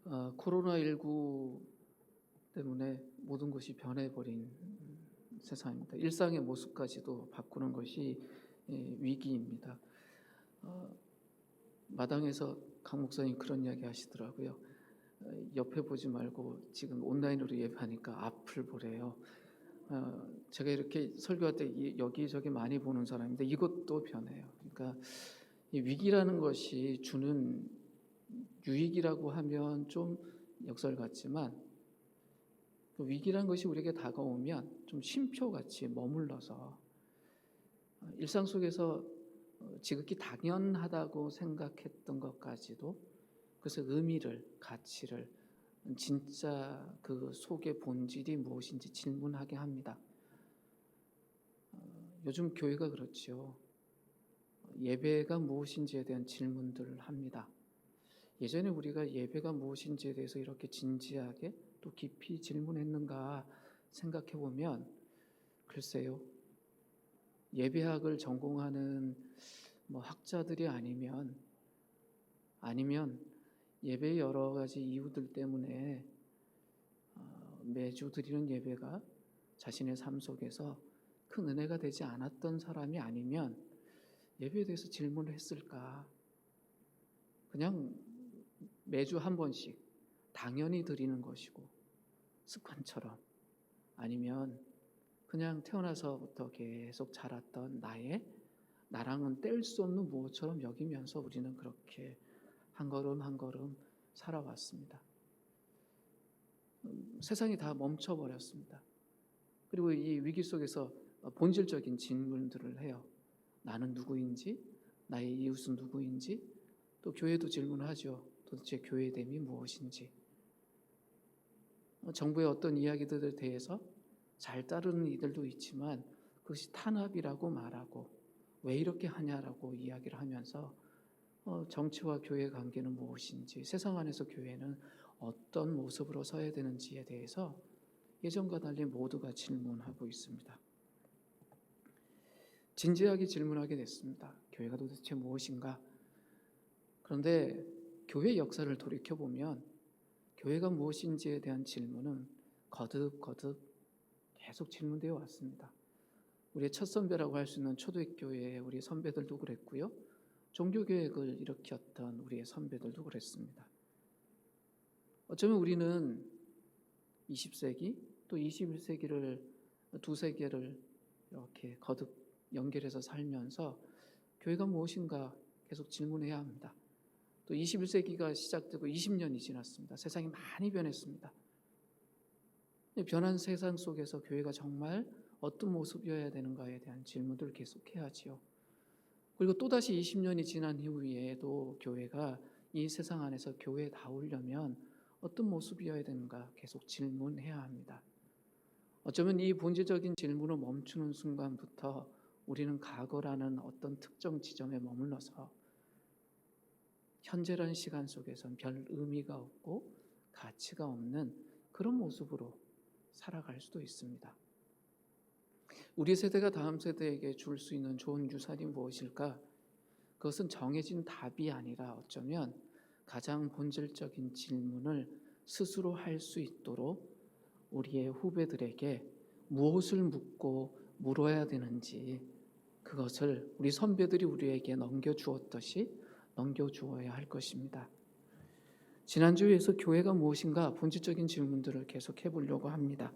코로나19 때문에 모든 것이 변해버린 세상입니다. 일상의 모습까지도 바꾸는 것이 위기입니다. 마당에서 강 목사님 그런 이야기 하시더라고요. 옆에 보지 말고 지금 온라인으로 예배하니까 앞을 보래요. 제가 이렇게 설교할 때 여기저기 많이 보는 사람인데 이것도 변해요. 그러니까 이 위기라는 것이 주는 유익이라고 하면 좀 역설 같지만 그 위기라는 것이 우리에게 다가오면 좀 쉼표같이 머물러서 일상 속에서 지극히 당연하다고 생각했던 것까지도 그래서 의미를, 가치를 진짜 그 속의 본질이 무엇인지 질문하게 합니다. 요즘 교회가 그렇지요. 예배가 무엇인지에 대한 질문들을 합니다. 예전에 우리가 예배가 무엇인지에 대해서 이렇게 진지하게 또 깊이 질문했는가 생각해 보면 글쎄요. 예배학을 전공하는 학자들이 아니면 예배의 여러 가지 이유들 때문에 매주 드리는 예배가 자신의 삶 속에서 큰 은혜가 되지 않았던 사람이 아니면 예배에 대해서 질문을 했을까? 그냥 매주 한 번씩 당연히 드리는 것이고 습관처럼 아니면 그냥 태어나서부터 계속 자랐던 나랑은 뗄 수 없는 무엇처럼 여기면서 우리는 그렇게 한 걸음 한 걸음 살아왔습니다. 세상이 다 멈춰버렸습니다. 그리고 이 위기 속에서 본질적인 질문들을 해요. 나는 누구인지, 나의 이웃은 누구인지, 또 교회도 질문하죠. 도대체 교회됨이 무엇인지. 정부의 어떤 이야기들에 대해서 잘 따르는 이들도 있지만 그것이 탄압이라고 말하고 왜 이렇게 하냐라고 이야기를 하면서 정치와 교회의 관계는 무엇인지, 세상 안에서 교회는 어떤 모습으로 서야 되는지에 대해서 예전과 달리 모두가 질문하고 있습니다. 진지하게 질문하게 됐습니다. 교회가 도대체 무엇인가? 그런데 교회 역사를 돌이켜보면 교회가 무엇인지에 대한 질문은 거듭 계속 질문되어 왔습니다. 우리의 첫 선배라고 할 수 있는 초대교회의 우리 선배들도 그랬고요. 종교개혁을 일으켰던 우리의 선배들도 그랬습니다. 어쩌면 우리는 20세기 또 21세기를 두 세계를 이렇게 거듭 연결해서 살면서 교회가 무엇인가 계속 질문해야 합니다. 또 21세기가 시작되고 20년이 지났습니다. 세상이 많이 변했습니다. 변한 세상 속에서 교회가 정말 어떤 모습이어야 되는가에 대한 질문들을 계속해야지요. 그리고 또다시 20년이 지난 이후에도 교회가 이 세상 안에서 교회다우려면 어떤 모습이어야 되는가 계속 질문해야 합니다. 어쩌면 이 본질적인 질문을 멈추는 순간부터 우리는 과거라는 어떤 특정 지점에 머물러서 현재라는 시간 속에서는 별 의미가 없고 가치가 없는 그런 모습으로 살아갈 수도 있습니다. 우리 세대가 다음 세대에게 줄 수 있는 좋은 유산이 무엇일까? 그것은 정해진 답이 아니라 어쩌면 가장 본질적인 질문을 스스로 할 수 있도록 우리의 후배들에게 무엇을 묻고 물어야 되는지 그것을 우리 선배들이 우리에게 넘겨주었듯이 넘겨주어야 할 것입니다. 지난주에서 교회가 무엇인가 본질적인 질문들을 계속 해보려고 합니다.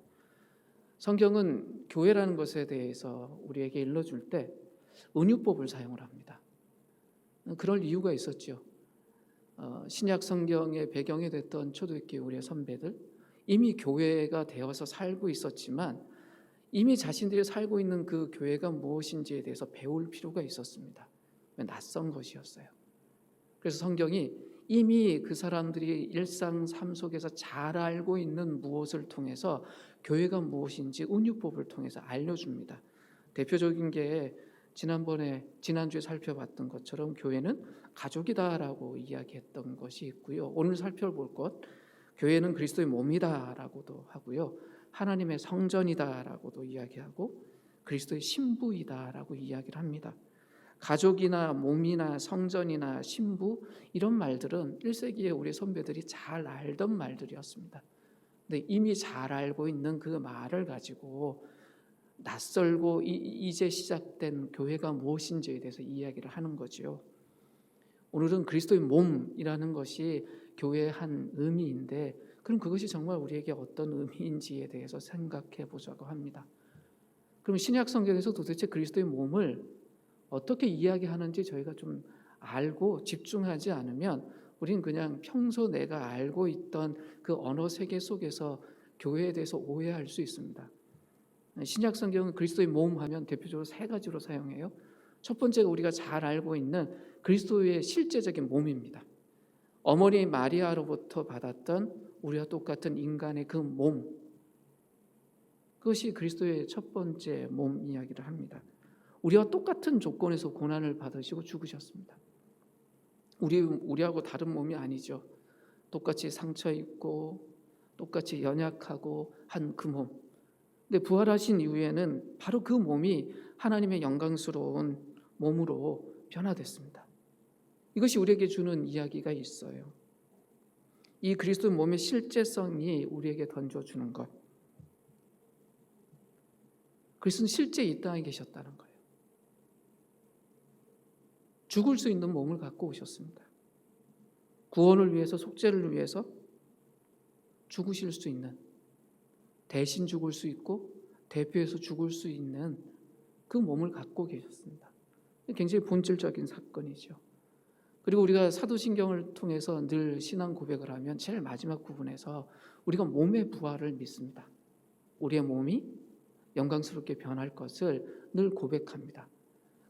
성경은 교회라는 것에 대해서 우리에게 일러줄 때 은유법을 사용을 합니다. 그럴 이유가 있었죠. 신약 성경의 배경이 됐던 초대교회 우리의 선배들 이미 교회가 되어서 살고 있었지만 이미 자신들이 살고 있는 그 교회가 무엇인지에 대해서 배울 필요가 있었습니다. 낯선 것이었어요. 그래서 성경이 이미 그 사람들이 일상 삶 속에서 잘 알고 있는 무엇을 통해서 교회가 무엇인지 은유법을 통해서 알려줍니다. 대표적인 게 지난주에 살펴봤던 것처럼 교회는 가족이다라고 이야기했던 것이 있고요. 오늘 살펴볼 것 교회는 그리스도의 몸이다라고도 하고요. 하나님의 성전이다라고도 이야기하고 그리스도의 신부이다라고 이야기를 합니다. 가족이나 몸이나 성전이나 신부 이런 말들은 1세기에 우리 선배들이 잘 알던 말들이었습니다. 근데 이미 잘 알고 있는 그 말을 가지고 낯설고 이제 시작된 교회가 무엇인지에 대해서 이야기를 하는 거지요. 오늘은 그리스도의 몸이라는 것이 교회의 한 의미인데, 그럼 그것이 정말 우리에게 어떤 의미인지에 대해서 생각해 보자고 합니다. 그럼 신약 성경에서 도대체 그리스도의 몸을 어떻게 이야기하는지 저희가 좀 알고 집중하지 않으면 우린 그냥 평소 내가 알고 있던 그 언어 세계 속에서 교회에 대해서 오해할 수 있습니다. 신약 성경은 그리스도의 몸 하면 대표적으로 세 가지로 사용해요. 첫 번째가 우리가 잘 알고 있는 그리스도의 실제적인 몸입니다. 어머니 마리아로부터 받았던 우리와 똑같은 인간의 그 몸, 그것이 그리스도의 첫 번째 몸 이야기를 합니다. 우리와 똑같은 조건에서 고난을 받으시고 죽으셨습니다. 우리하고 다른 몸이 아니죠. 똑같이 상처 입고 똑같이 연약하고 한 그 몸. 근데 부활하신 이후에는 바로 그 몸이 하나님의 영광스러운 몸으로 변화됐습니다. 이것이 우리에게 주는 이야기가 있어요. 이 그리스도 몸의 실제성이 우리에게 던져주는 것. 그리스도는 실제 이 땅에 계셨다는 거예요. 죽을 수 있는 몸을 갖고 오셨습니다. 구원을 위해서, 속죄를 위해서 죽으실 수 있는, 대신 죽을 수 있고 대표해서 죽을 수 있는 그 몸을 갖고 계셨습니다. 굉장히 본질적인 사건이죠. 그리고 우리가 사도신경을 통해서 늘 신앙 고백을 하면 제일 마지막 부분에서 우리가 몸의 부활을 믿습니다. 우리의 몸이 영광스럽게 변할 것을 늘 고백합니다.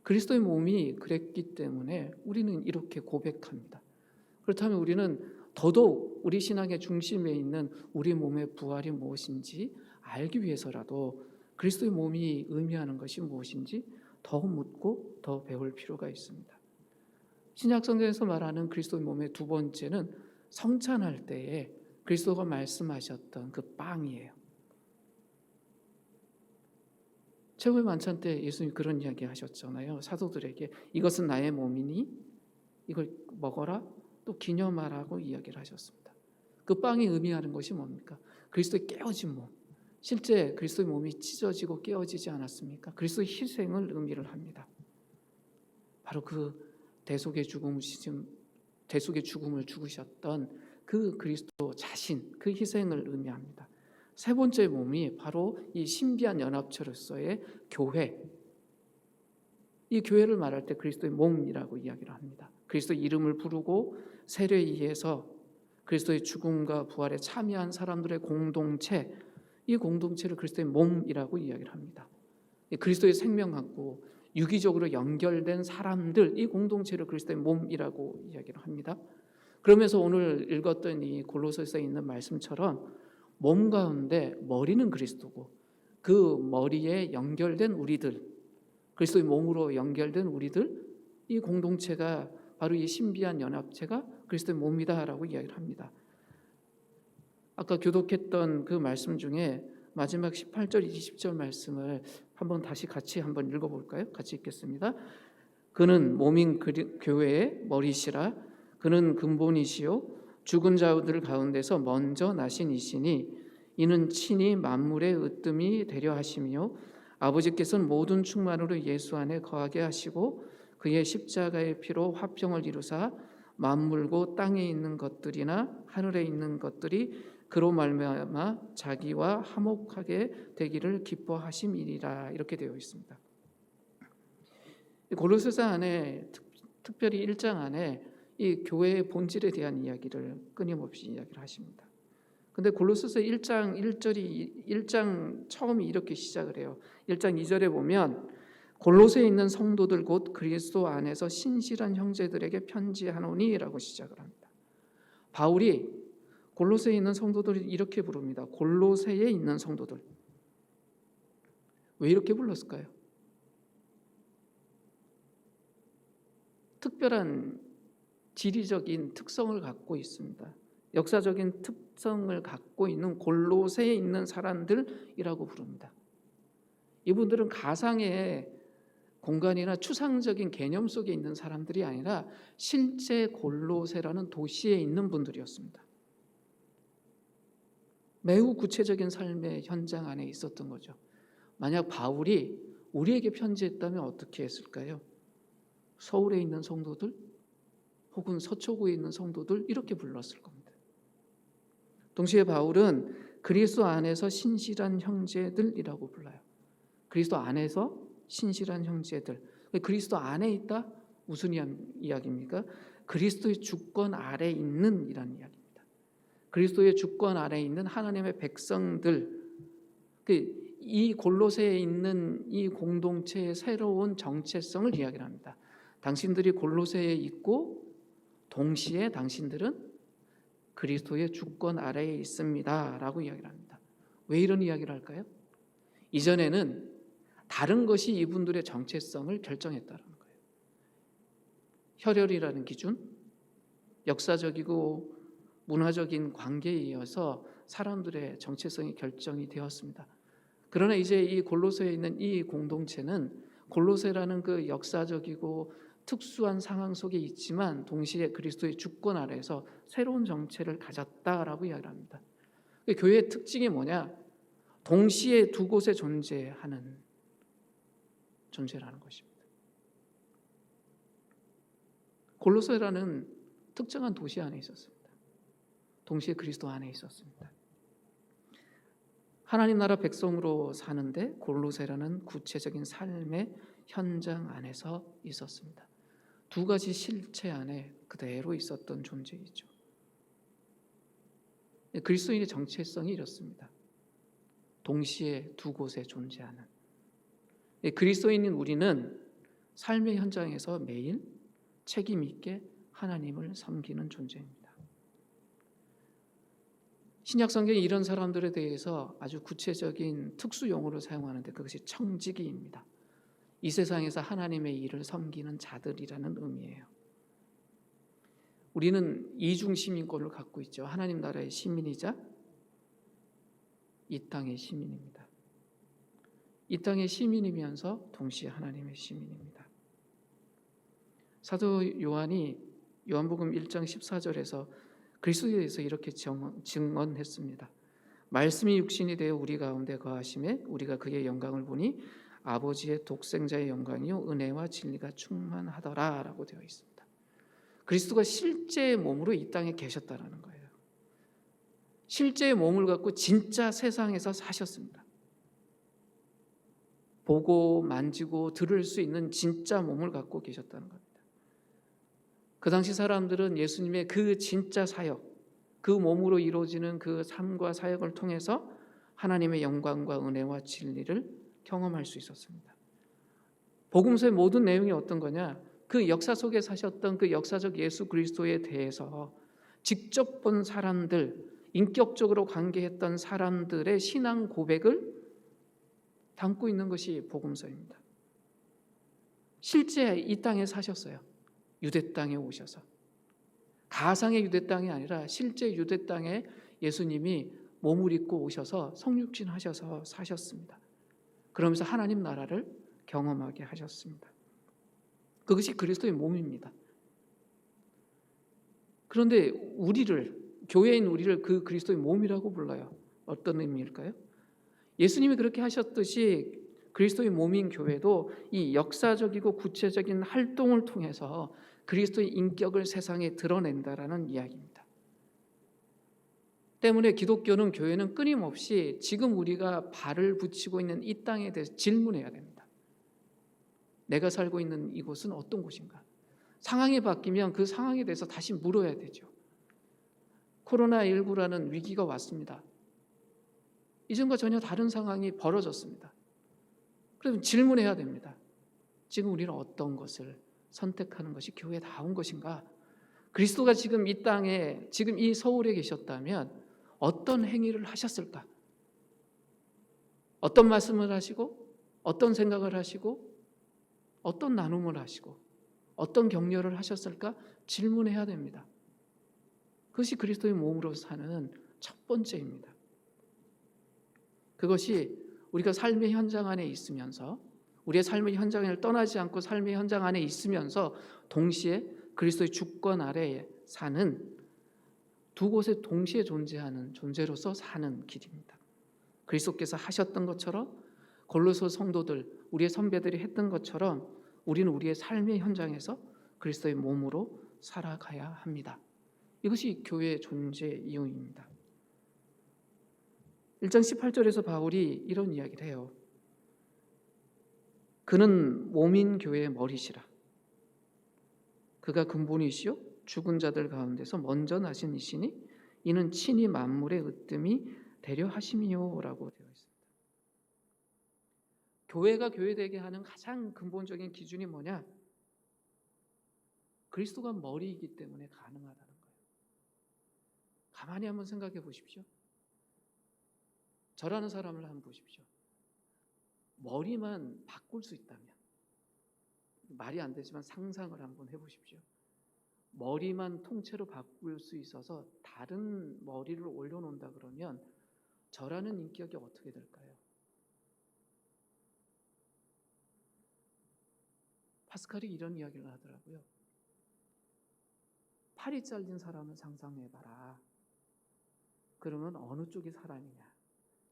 그리스도의 몸이 그랬기 때문에 우리는 이렇게 고백합니다. 그렇다면 우리는 더더욱 우리 신앙의 중심에 있는 우리 몸의 부활이 무엇인지 알기 위해서라도 그리스도의 몸이 의미하는 것이 무엇인지 더 묻고 더 배울 필요가 있습니다. 신약 성경에서 말하는 그리스도의 몸의 두 번째는 성찬할 때에 그리스도가 말씀하셨던 그 빵이에요. 최후의 만찬 때 예수님이 그런 이야기 하셨잖아요. 사도들에게 이것은 나의 몸이니 이걸 먹어라, 또 기념하라고 이야기를 하셨습니다. 그 빵이 의미하는 것이 뭡니까? 그리스도의 깨어진 몸. 실제 그리스도의 몸이 찢어지고 깨어지지 않았습니까? 그리스도의 희생을 의미를 합니다. 바로 그 대속의 죽음을 죽으셨던 그 그리스도 자신, 그 희생을 의미합니다. 세 번째 몸이 바로 이 신비한 연합체로서의 교회. 이 교회를 말할 때 그리스도의 몸이라고 이야기를 합니다. 그리스도의 이름을 부르고 세례에 의해서 그리스도의 죽음과 부활에 참여한 사람들의 공동체, 이 공동체를 그리스도의 몸이라고 이야기를 합니다. 그리스도의 생명하고 유기적으로 연결된 사람들, 이 공동체를 그리스도의 몸이라고 이야기를 합니다. 그러면서 오늘 읽었던 이 골로새서에 있는 말씀처럼 몸 가운데 머리는 그리스도고 그 머리에 연결된 우리들, 그리스도의 몸으로 연결된 우리들, 이 공동체가 바로 이 신비한 연합체가 그리스도의 몸이다라고 이야기를 합니다. 아까 교독했던 그 말씀 중에 마지막 18절, 20절 말씀을 같이 읽어볼까요? 같이 읽겠습니다. 그는 몸인 교회의 머리시라. 그는 근본이시요 죽은 자들 가운데서 먼저 나신 이시니 이는 친히 만물의 으뜸이 되려 하시며 아버지께서는 모든 충만으로 예수 안에 거하게 하시고 그의 십자가의 피로 화평을 이루사 만물고 땅에 있는 것들이나 하늘에 있는 것들이 그로 말미암아 자기와 화목하게 되기를 기뻐하심이니라. 이렇게 되어 있습니다. 골로새서 안에 특별히 1장 안에 이 교회의 본질에 대한 이야기를 끊임없이 이야기를 하십니다. 근데 골로새서 1장 처음이 이렇게 시작을 해요. 1장 2절에 보면 골로새에 있는 성도들 곧 그리스도 안에서 신실한 형제들에게 편지하노니라고 시작을 합니다. 바울이 골로새에 있는 성도들을 이렇게 부릅니다. 골로새에 있는 성도들. 왜 이렇게 불렀을까요? 특별한 지리적인 특성을 갖고 있습니다. 역사적인 특성을 갖고 있는 골로새에 있는 사람들이라고 부릅니다. 이분들은 가상의 공간이나 추상적인 개념 속에 있는 사람들이 아니라 실제 골로새라는 도시에 있는 분들이었습니다. 매우 구체적인 삶의 현장 안에 있었던 거죠. 만약 바울이 우리에게 편지했다면 어떻게 했을까요? 서울에 있는 성도들 혹은 서초구에 있는 성도들 이렇게 불렀을 겁니다. 동시에 바울은 그리스도 안에서 신실한 형제들이라고 불러요. 그리스도 안에서 신실한 형제들. 그리스도 안에 있다? 무슨 이야기입니까? 그리스도의 주권 아래 있는 이라는 이야기입니다. 그리스도의 주권 아래 있는 하나님의 백성들, 이 골로새에 있는 이 공동체의 새로운 정체성을 이야기합니다. 당신들이 골로새에 있고 동시에 당신들은 그리스도의 주권 아래에 있습니다 라고 이야기를 합니다. 왜 이런 이야기를 할까요? 이전에는 다른 것이 이분들의 정체성을 결정했다는 거예요. 혈혈이라는 기준, 역사적이고 문화적인 관계에 이어서 사람들의 정체성이 결정이 되었습니다. 그러나 이제 이 골로새에 있는 이 공동체는 골로새라는 그 역사적이고 특수한 상황 속에 있지만 동시에 그리스도의 주권 아래에서 새로운 정체를 가졌다라고 이야기합니다. 교회의 특징이 뭐냐? 동시에 두 곳에 존재하는 존재라는 것입니다. 골로새라는 특정한 도시 안에 있었습니다. 동시에 그리스도 안에 있었습니다. 하나님 나라 백성으로 사는데 골로새라는 구체적인 삶의 현장 안에서 있었습니다. 두 가지 실체 안에 그대로 있었던 존재이죠. 그리스도인의 정체성이 이렇습니다. 동시에 두 곳에 존재하는. 그리스도인인 우리는 삶의 현장에서 매일 책임 있게 하나님을 섬기는 존재입니다. 신약 성경에 이런 사람들에 대해서 아주 구체적인 특수 용어를 사용하는데 그것이 청지기입니다. 이 세상에서 하나님의 일을 섬기는 자들이라는 의미예요. 우리는 이중 시민권을 갖고 있죠. 하나님 나라의 시민이자 이 땅의 시민입니다. 이 땅의 시민이면서 동시에 하나님의 시민입니다. 사도 요한이 요한복음 1장 14절에서 그리스도에 대해서 이렇게 증언했습니다. 말씀이 육신이 되어 우리 가운데 거하심에 우리가 그의 영광을 보니 아버지의 독생자의 영광이요 은혜와 진리가 충만하더라 라고 되어 있습니다. 그리스도가 실제의 몸으로 이 땅에 계셨다라는 거예요. 실제의 몸을 갖고 진짜 세상에서 사셨습니다. 보고 만지고 들을 수 있는 진짜 몸을 갖고 계셨다는 겁니다. 그 당시 사람들은 예수님의 그 진짜 사역, 그 몸으로 이루어지는 그 삶과 사역을 통해서 하나님의 영광과 은혜와 진리를 경험할 수 있었습니다. 복음서의 모든 내용이 어떤 거냐? 그 역사 속에 사셨던 그 역사적 예수 그리스도에 대해서 직접 본 사람들, 인격적으로 관계했던 사람들의 신앙 고백을 담고 있는 것이 복음서입니다. 실제 이 땅에 사셨어요. 유대 땅에 오셔서. 가상의 유대 땅이 아니라 실제 유대 땅에 예수님이 몸을 입고 오셔서 성육신하셔서 사셨습니다. 그러면서 하나님 나라를 경험하게 하셨습니다. 그것이 그리스도의 몸입니다. 그런데 교회인 우리를 그 그리스도의 몸이라고 불러요. 어떤 의미일까요? 예수님이 그렇게 하셨듯이 그리스도의 몸인 교회도 이 역사적이고 구체적인 활동을 통해서 그리스도의 인격을 세상에 드러낸다라는 이야기입니다. 때문에 기독교는 교회는 끊임없이 지금 우리가 발을 붙이고 있는 이 땅에 대해서 질문해야 됩니다. 내가 살고 있는 이곳은 어떤 곳인가? 상황이 바뀌면 그 상황에 대해서 다시 물어야 되죠. 코로나19라는 위기가 왔습니다. 이전과 전혀 다른 상황이 벌어졌습니다. 그럼 질문해야 됩니다. 지금 우리는 어떤 것을 선택하는 것이 교회다운 것인가? 그리스도가 지금 이 땅에, 지금 이 서울에 계셨다면 어떤 행위를 하셨을까? 어떤 말씀을 하시고, 어떤 생각을 하시고, 어떤 나눔을 하시고, 어떤 격려를 하셨을까? 질문해야 됩니다. 그것이 그리스도의 몸으로 사는 첫 번째입니다. 그것이 우리가 삶의 현장 안에 있으면서 우리의 삶의 현장을 떠나지 않고 삶의 현장 안에 있으면서 동시에 그리스도의 주권 아래에 사는, 두 곳에 동시에 존재하는 존재로서 사는 길입니다. 그리스도께서 하셨던 것처럼, 골로새 성도들, 우리의 선배들이 했던 것처럼 우리는 우리의 삶의 현장에서 그리스도의 몸으로 살아가야 합니다. 이것이 교회의 존재 이유입니다. 1장 18절에서 바울이 이런 이야기를 해요. 그는 몸인 교회의 머리시라. 그가 근본이시요 죽은 자들 가운데서 먼저 나신 이시니 이는 친히 만물의 으뜸이 되려 하심이요라고 되어 있습니다. 교회가 교회되게 하는 가장 근본적인 기준이 뭐냐? 그리스도가 머리이기 때문에 가능하다는 거예요. 가만히 한번 생각해 보십시오. 저라는 사람을 한번 보십시오. 머리만 바꿀 수 있다면, 말이 안 되지만 상상을 한번 해보십시오. 머리만 통째로 바꿀 수 있어서 다른 머리를 올려놓는다 그러면 저라는 인격이 어떻게 될까요? 파스칼이 이런 이야기를 하더라고요. 팔이 잘린 사람을 상상해봐라. 그러면 어느 쪽이 사람이냐?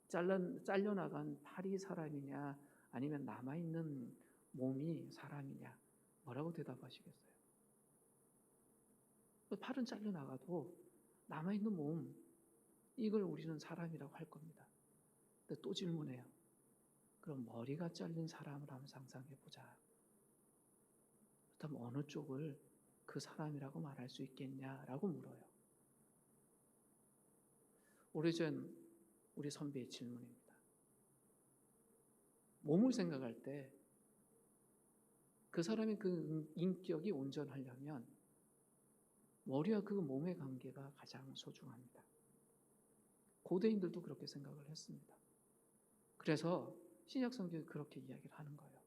잘려나간 팔이 사람이냐? 아니면 남아있는 몸이 사람이냐? 뭐라고 대답하시겠어요? 팔은 잘려나가도 남아있는 몸, 이걸 우리는 사람이라고 할 겁니다. 근데 또 질문해요. 그럼 머리가 잘린 사람을 한번 상상해보자. 그렇다면 어느 쪽을 그 사람이라고 말할 수 있겠냐라고 물어요. 오래전 우리 선배의 질문입니다. 몸을 생각할 때 그 사람의 그 인격이 온전하려면 머리와 그 몸의 관계가 가장 소중합니다. 고대인들도 그렇게 생각을 했습니다. 그래서 신약 성경이 그렇게 이야기를 하는 거예요.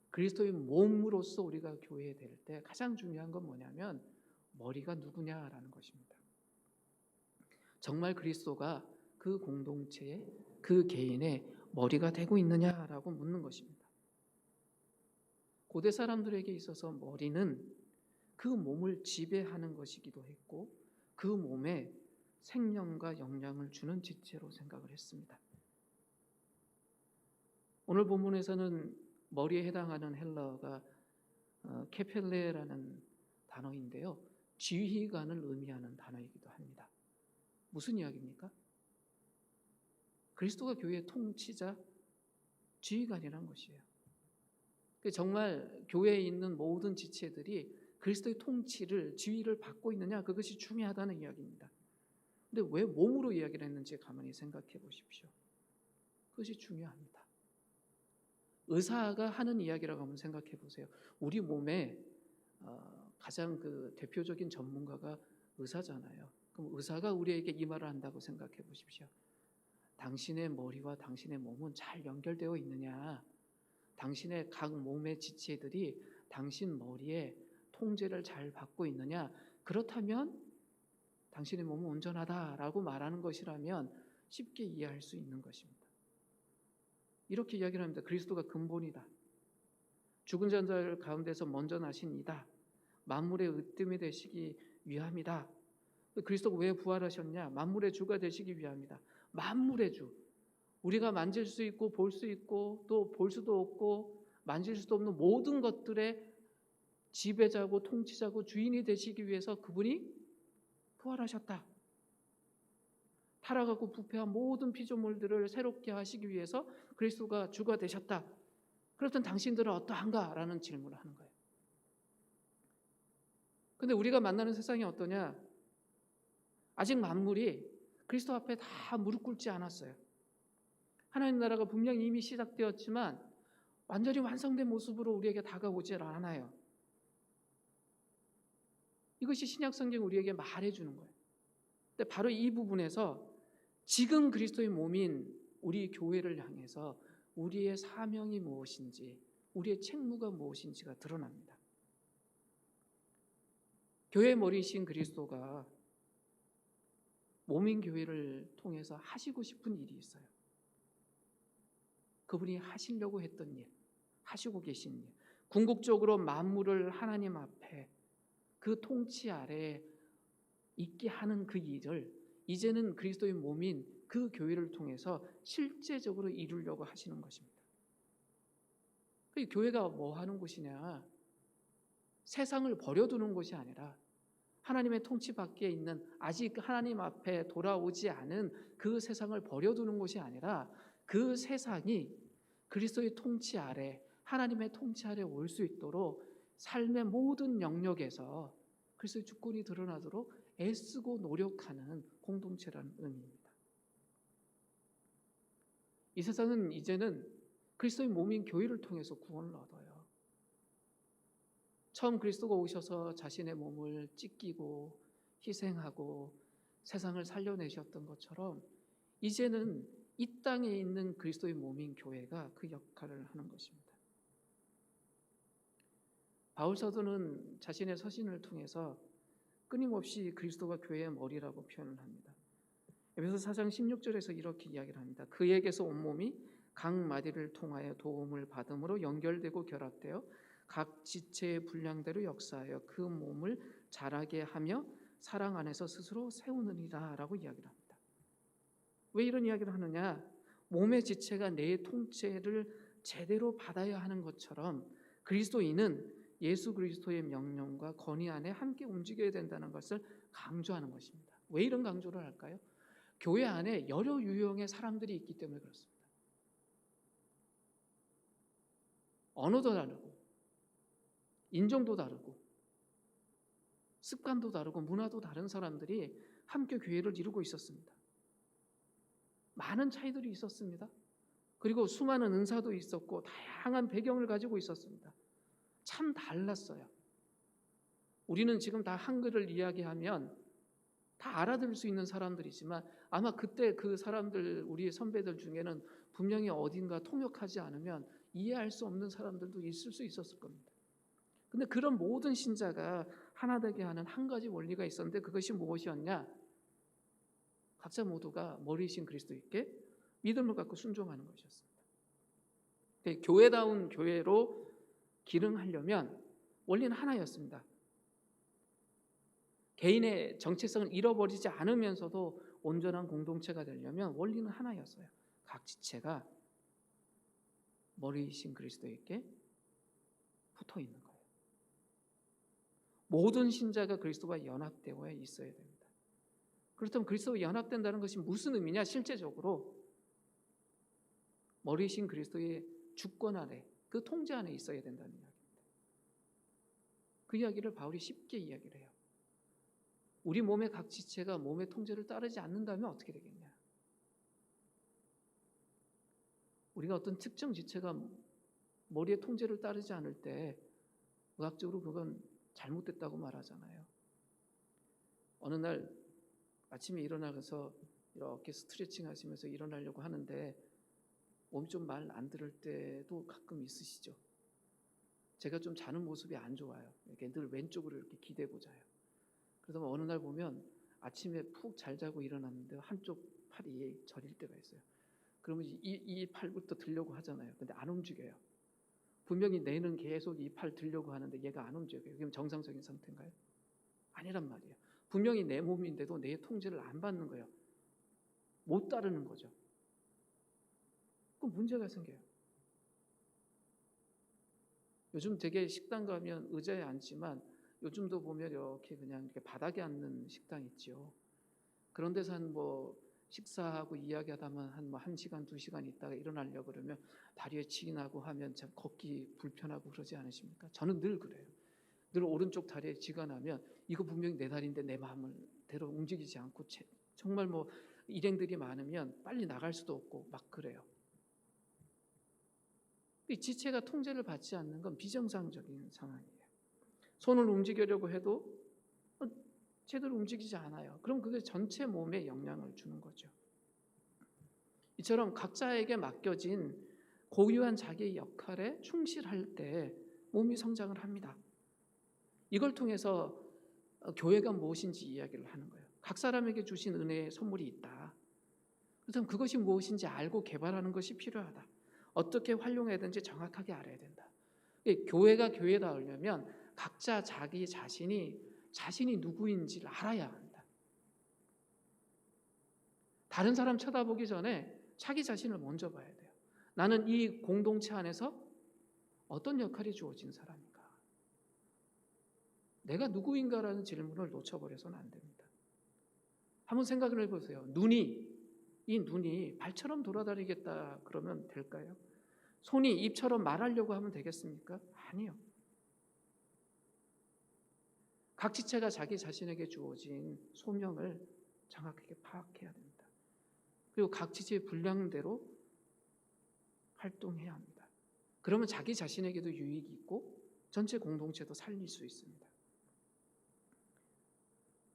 그리스도의 몸으로서 우리가 교회에 될 때 가장 중요한 건 뭐냐면 머리가 누구냐라는 것입니다. 정말 그리스도가 그 공동체의, 그 개인의 머리가 되고 있느냐라고 묻는 것입니다. 고대 사람들에게 있어서 머리는 그 몸을 지배하는 것이기도 했고 그 몸에 생명과 영향을 주는 지체로 생각을 했습니다. 오늘 본문에서는 머리에 해당하는 헬라어가 케펠레라는 단어인데요. 지휘관을 의미하는 단어이기도 합니다. 무슨 이야기입니까? 그리스도가 교회의 통치자, 지휘관이라는 것이에요. 정말 교회에 있는 모든 지체들이 그리스도의 통치를, 지휘를 받고 있느냐, 그것이 중요하다는 이야기입니다. 근데 왜 몸으로 이야기를 했는지 가만히 생각해 보십시오. 그것이 중요합니다. 의사가 하는 이야기라고 한번 생각해 보세요. 우리 몸에 가장 그 대표적인 전문가가 의사잖아요. 그럼 의사가 우리에게 이 말을 한다고 생각해 보십시오. 당신의 머리와 당신의 몸은 잘 연결되어 있느냐? 당신의 각 몸의 지체들이 당신 머리에 통제를 잘 받고 있느냐? 그렇다면 당신의 몸은 온전하다라고 말하는 것이라면 쉽게 이해할 수 있는 것입니다. 이렇게 이야기를 합니다. 그리스도가 근본이다. 죽은 자들 가운데서 먼저 나신 이다. 만물의 으뜸이 되시기 위함이다. 그리스도가 왜 부활하셨냐? 만물의 주가 되시기 위함이다. 만물의 주. 우리가 만질 수 있고 볼 수 있고 또 볼 수도 없고 만질 수도 없는 모든 것들의 지배자고 통치자고 주인이 되시기 위해서 그분이 부활하셨다. 타락하고 부패한 모든 피조물들을 새롭게 하시기 위해서 그리스도가 주가 되셨다. 그렇다면 당신들은 어떠한가? 라는 질문을 하는 거예요. 근데 우리가 만나는 세상이 어떠냐? 아직 만물이 그리스도 앞에 다 무릎 꿇지 않았어요. 하나님 나라가 분명히 이미 시작되었지만 완전히 완성된 모습으로 우리에게 다가오지 않아요. 이것이 신약 성경이 우리에게 말해주는 거예요. 근데 바로 이 부분에서 지금 그리스도의 몸인 우리 교회를 향해서 우리의 사명이 무엇인지, 우리의 책무가 무엇인지가 드러납니다. 교회의 머리이신 그리스도가 몸인 교회를 통해서 하시고 싶은 일이 있어요. 그분이 하시려고 했던 일, 하시고 계신 일, 궁극적으로 만물을 하나님 앞에 그 통치 아래 있게 하는 그 일을 이제는 그리스도의 몸인 그 교회를 통해서 실제적으로 이루려고 하시는 것입니다. 그 교회가 뭐 하는 곳이냐? 세상을 버려두는 곳이 아니라 하나님의 통치 밖에 있는, 아직 하나님 앞에 돌아오지 않은 그 세상을 버려두는 곳이 아니라 그 세상이 그리스도의 통치 아래, 하나님의 통치 아래 올 수 있도록 삶의 모든 영역에서 그리스도의 주권이 드러나도록 애쓰고 노력하는 공동체라는 의미입니다. 이 세상은 이제는 그리스도의 몸인 교회를 통해서 구원을 얻어요. 처음 그리스도가 오셔서 자신의 몸을 찢기고 희생하고 세상을 살려내셨던 것처럼 이제는 이 땅에 있는 그리스도의 몸인 교회가 그 역할을 하는 것입니다. 바울 사도는 자신의 서신을 통해서 끊임없이 그리스도가 교회의 머리라고 표현을 합니다. 에베소 4장 16절에서 이렇게 이야기를 합니다. 그에게서 온몸이 각 마디를 통하여 도움을 받음으로 연결되고 결합되어 각 지체의 분량대로 역사하여 그 몸을 자라게 하며 사랑 안에서 스스로 세우느니라 라고 이야기를 합니다. 왜 이런 이야기를 하느냐? 몸의 지체가 내 통째를 제대로 받아야 하는 것처럼 그리스도인은 예수 그리스도의 명령과 권위 안에 함께 움직여야 된다는 것을 강조하는 것입니다. 왜 이런 강조를 할까요? 교회 안에 여러 유형의 사람들이 있기 때문에 그렇습니다. 언어도 다르고 인종도 다르고 습관도 다르고 문화도 다른 사람들이 함께 교회를 이루고 있었습니다. 많은 차이들이 있었습니다. 그리고 수많은 은사도 있었고 다양한 배경을 가지고 있었습니다. 참 달랐어요. 우리는 지금 다 한글을 이야기하면 다 알아들을 수 있는 사람들이지만 아마 그때 그 사람들, 우리의 선배들 중에는 분명히 어딘가 통역하지 않으면 이해할 수 없는 사람들도 있을 수 있었을 겁니다. 근데 그런 모든 신자가 하나 되게 하는 한 가지 원리가 있었는데 그것이 무엇이었냐? 각자 모두가 머리이신 그리스도께 믿음을 갖고 순종하는 것이었습니다. 교회다운 교회로 기능하려면 원리는 하나였습니다. 개인의 정체성을 잃어버리지 않으면서도 온전한 공동체가 되려면 원리는 하나였어요. 각 지체가 머리이신 그리스도께 붙어 있는 거예요. 모든 신자가 그리스도와 연합되어 있어야 됩니다. 그렇다면 그리스도와 연합된다는 것이 무슨 의미냐? 실제적으로 머리이신 그리스도의 주권 아래, 그 통제 안에 있어야 된다는 이야기입니다. 그 이야기를 바울이 쉽게 이야기를 해요. 우리 몸의 각 지체가 몸의 통제를 따르지 않는다면 어떻게 되겠냐? 우리가 어떤 특정 지체가 머리의 통제를 따르지 않을 때 의학적으로 그건 잘못됐다고 말하잖아요. 어느 날 아침에 일어나서 이렇게 스트레칭 하시면서 일어나려고 하는데 몸이 좀 말 안 들을 때도 가끔 있으시죠? 제가 좀 자는 모습이 안 좋아요. 이렇게 늘 왼쪽으로 이렇게 기대고 자요. 그래서 어느 날 보면 아침에 푹 잘 자고 일어났는데 한쪽 팔이 저릴 때가 있어요. 그러면 이 팔부터 들려고 하잖아요. 근데 안 움직여요. 분명히 뇌는 계속 이 팔 들려고 하는데 얘가 안 움직여요. 그럼 정상적인 상태인가요? 아니란 말이에요. 분명히 내 몸인데도 내 통제를 안 받는 거예요. 못 따르는 거죠. 그럼 문제가 생겨요. 요즘 되게 식당 가면 의자에 앉지만 요즘도 보면 이렇게 그냥 이렇게 바닥에 앉는 식당 있죠. 그런 데서 식사하고 이야기하다만 한 1시간, 2시간 있다가 일어나려고 그러면 다리에 치 나고 하면 참 걷기 불편하고 그러지 않으십니까? 저는 늘 그래요. 늘 오른쪽 다리에 쥐가 나면 이거 분명히 내 다리인데 내 마음을 대로 움직이지 않고 정말 일행들이 많으면 빨리 나갈 수도 없고 막 그래요. 이 지체가 통제를 받지 않는 건 비정상적인 상황이에요. 손을 움직이려고 해도 제대로 움직이지 않아요. 그럼 그게 전체 몸에 영향을 주는 거죠. 이처럼 각자에게 맡겨진 고유한 자기의 역할에 충실할 때 몸이 성장을 합니다. 이걸 통해서 교회가 무엇인지 이야기를 하는 거예요. 각 사람에게 주신 은혜의 선물이 있다. 그렇다면 그것이 무엇인지 알고 개발하는 것이 필요하다. 어떻게 활용해야되는지 정확하게 알아야 된다. 교회가 교회다우려면 각자 자기 자신이 누구인지를 알아야 한다. 다른 사람 쳐다보기 전에 자기 자신을 먼저 봐야 돼요. 나는 이 공동체 안에서 어떤 역할이 주어진 사람인가? 내가 누구인가라는 질문을 놓쳐버려서는 안 됩니다. 한번 생각을 해보세요. 이 눈이 발처럼 돌아다니겠다 그러면 될까요? 손이 입처럼 말하려고 하면 되겠습니까? 아니요. 각 지체가 자기 자신에게 주어진 소명을 정확하게 파악해야 됩니다. 그리고 각 지체의 분량대로 활동해야 합니다. 그러면 자기 자신에게도 유익이 있고 전체 공동체도 살릴 수 있습니다.